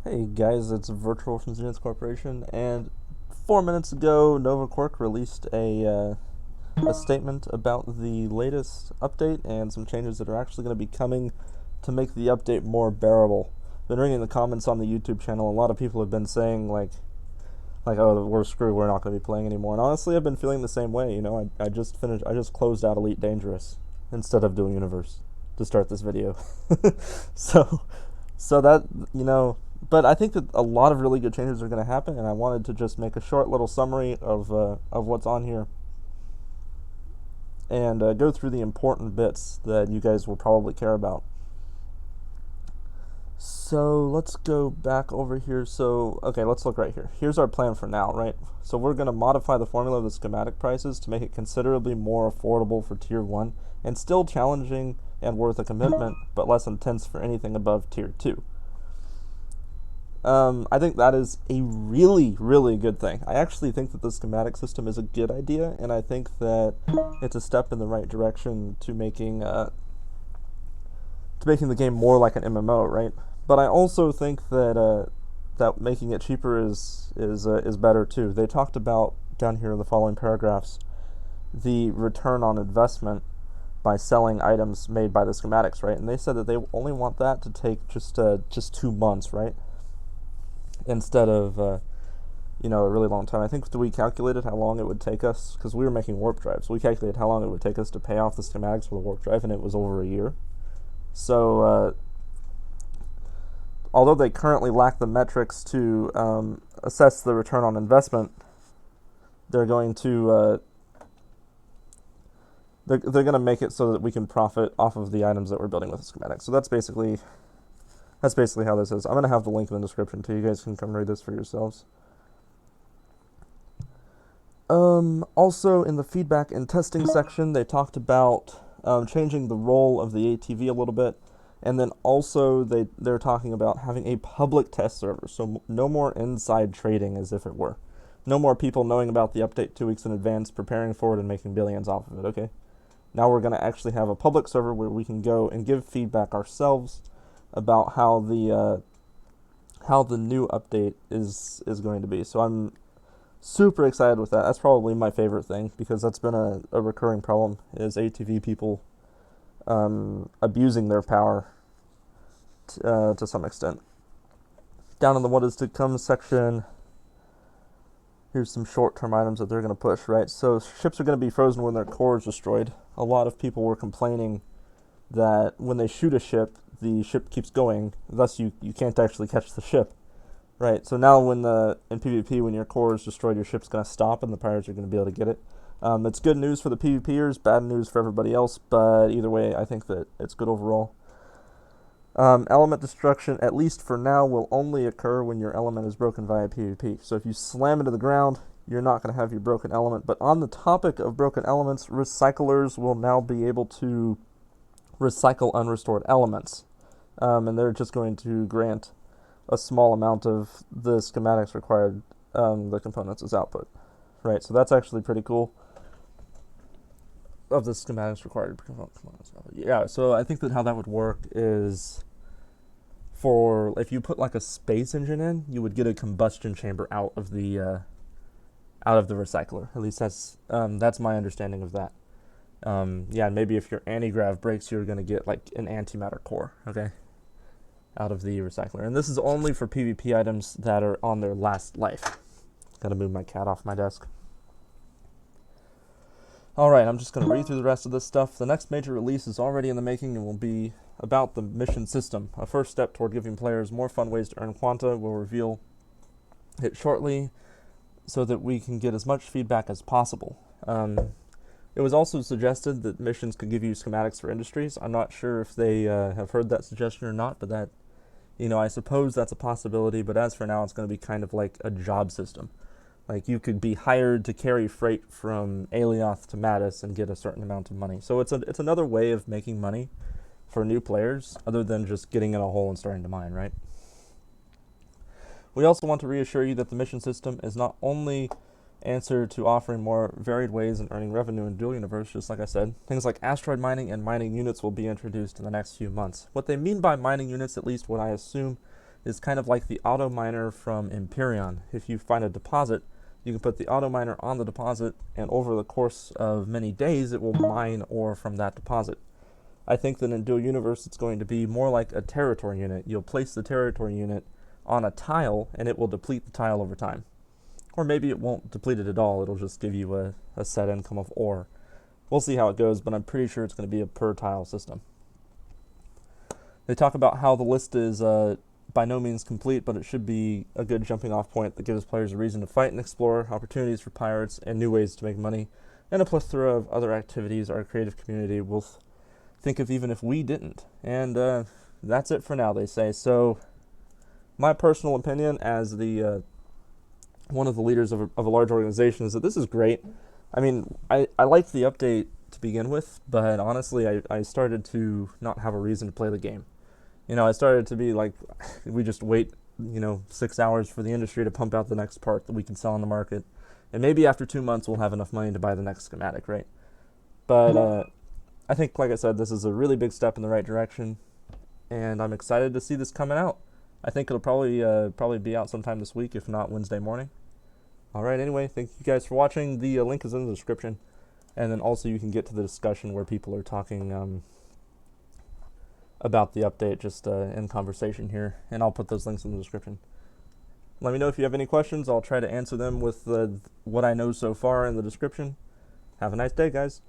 Hey guys, it's Virtual from Zenith Corporation, and 4 minutes ago, Nova Quark released a statement about the latest update and some changes that are actually going to be coming to make the update more bearable. Been reading the comments on the YouTube channel. A lot of people have been saying oh, we're screwed. We're not going to be playing anymore. And honestly, I've been feeling the same way. I just finished. I just closed out Elite Dangerous instead of Dual Universe to start this video. so so that but I think that a lot of really good changes are going to happen, and I wanted to just make a short little summary of what's on here and go through the important bits that you guys will probably care about. So let's go back over here. So, okay, let's look right here. Here's our plan for now, right? So we're going to modify the formula of the schematic prices to make it considerably more affordable for Tier 1 and still challenging and worth a commitment, but less intense for anything above Tier 2. I think that is a really, really good thing. I actually think that the schematic system is a good idea, and I think that it's a step in the right direction to making the game more like an MMO, right? But I also think that making it cheaper is better too. They talked about down here in the following paragraphs the return on investment by selling items made by the schematics, right? And they said that they only want that to take just 2 months, right? Instead of a really long time. I think we calculated how long it would take us because we were making warp drives. We calculated how long it would take us to pay off the schematics for the warp drive, and it was over a year. So, although they currently lack the metrics to assess the return on investment, they're going to they're going to make it so that we can profit off of the items that we're building with the schematics. So that's basically how this is. I'm going to have the link in the description too. You guys can come read this for yourselves. Also, in the feedback and testing section, they talked about changing the role of the ATV a little bit, and then also they're talking about having a public test server, so no more inside trading as if it were. No more people knowing about the update 2 weeks in advance, preparing for it, and making billions off of it, okay? Now we're going to actually have a public server where we can go and give feedback ourselves about how the new update is going to be. So I'm super excited with that. That's probably my favorite thing because that's been a recurring problem is ATV people abusing their power to some extent. Down in the what is to come section, here's some short-term items that they're going to push, right? So ships are going to be frozen when their core is destroyed. A lot of people were complaining that when they shoot a ship, the ship keeps going, thus you can't actually catch the ship. Right, so now in PvP, when your core is destroyed, your ship's going to stop and the pirates are going to be able to get it. It's good news for the PvPers, bad news for everybody else, but either way, I think that it's good overall. Element destruction, at least for now, will only occur when your element is broken via PvP. So if you slam into the ground, you're not going to have your broken element. But on the topic of broken elements, recyclers will now be able to recycle unrestored elements. And they're just going to grant a small amount of the schematics required the components as output, right? So that's actually pretty cool. Of the schematics required components. Yeah, so I think that how that would work is for if you put like a space engine in, you would get a combustion chamber out of the recycler. At least that's my understanding of that. Yeah, maybe if your anti-grav breaks, you're gonna get like an antimatter core. Okay. Out of the recycler. And this is only for PvP items that are on their last life. Gotta move my cat off my desk. Alright, I'm just gonna read through the rest of this stuff. The next major release is already in the making and will be about the mission system. A first step toward giving players more fun ways to earn quanta. We'll reveal it shortly so that we can get as much feedback as possible. It was also suggested that missions could give you schematics for industries. I'm not sure if they have heard that suggestion or not, but that I suppose that's a possibility, but as for now, it's going to be kind of like a job system. Like you could be hired to carry freight from Alioth to Mattis and get a certain amount of money. So it's another way of making money for new players other than just getting in a hole and starting to mine, right? We also want to reassure you that the mission system is not only answer to offering more varied ways in earning revenue in Dual Universe, just like I said. Things like asteroid mining and mining units will be introduced in the next few months. What they mean by mining units, at least what I assume, is kind of like the auto miner from Empyrean. If you find a deposit, you can put the auto miner on the deposit, and over the course of many days, it will mine ore from that deposit. I think that in Dual Universe, it's going to be more like a territory unit. You'll place the territory unit on a tile, and it will deplete the tile over time. Or maybe it won't deplete it at all. It'll just give you a set income of ore. We'll see how it goes, but I'm pretty sure it's going to be a per tile system. They talk about how the list is by no means complete, but it should be a good jumping off point that gives players a reason to fight and explore, opportunities for pirates, and new ways to make money, and a plethora of other activities our creative community will think of even if we didn't. And that's it for now, they say. So my personal opinion as the one of the leaders of a large organization is that this is great. I mean, I liked the update to begin with, but honestly, I started to not have a reason to play the game. You know, I started to be like, we just wait, 6 hours for the industry to pump out the next part that we can sell on the market. And maybe after 2 months, we'll have enough money to buy the next schematic, right? But I think, like I said, this is a really big step in the right direction, and I'm excited to see this coming out. I think it'll probably be out sometime this week, if not Wednesday morning. All right, anyway, thank you guys for watching. The link is in the description, and then also you can get to the discussion where people are talking about the update, just in conversation here, and I'll put those links in the description. Let me know if you have any questions. I'll try to answer them with what I know so far in the description. Have a nice day, guys.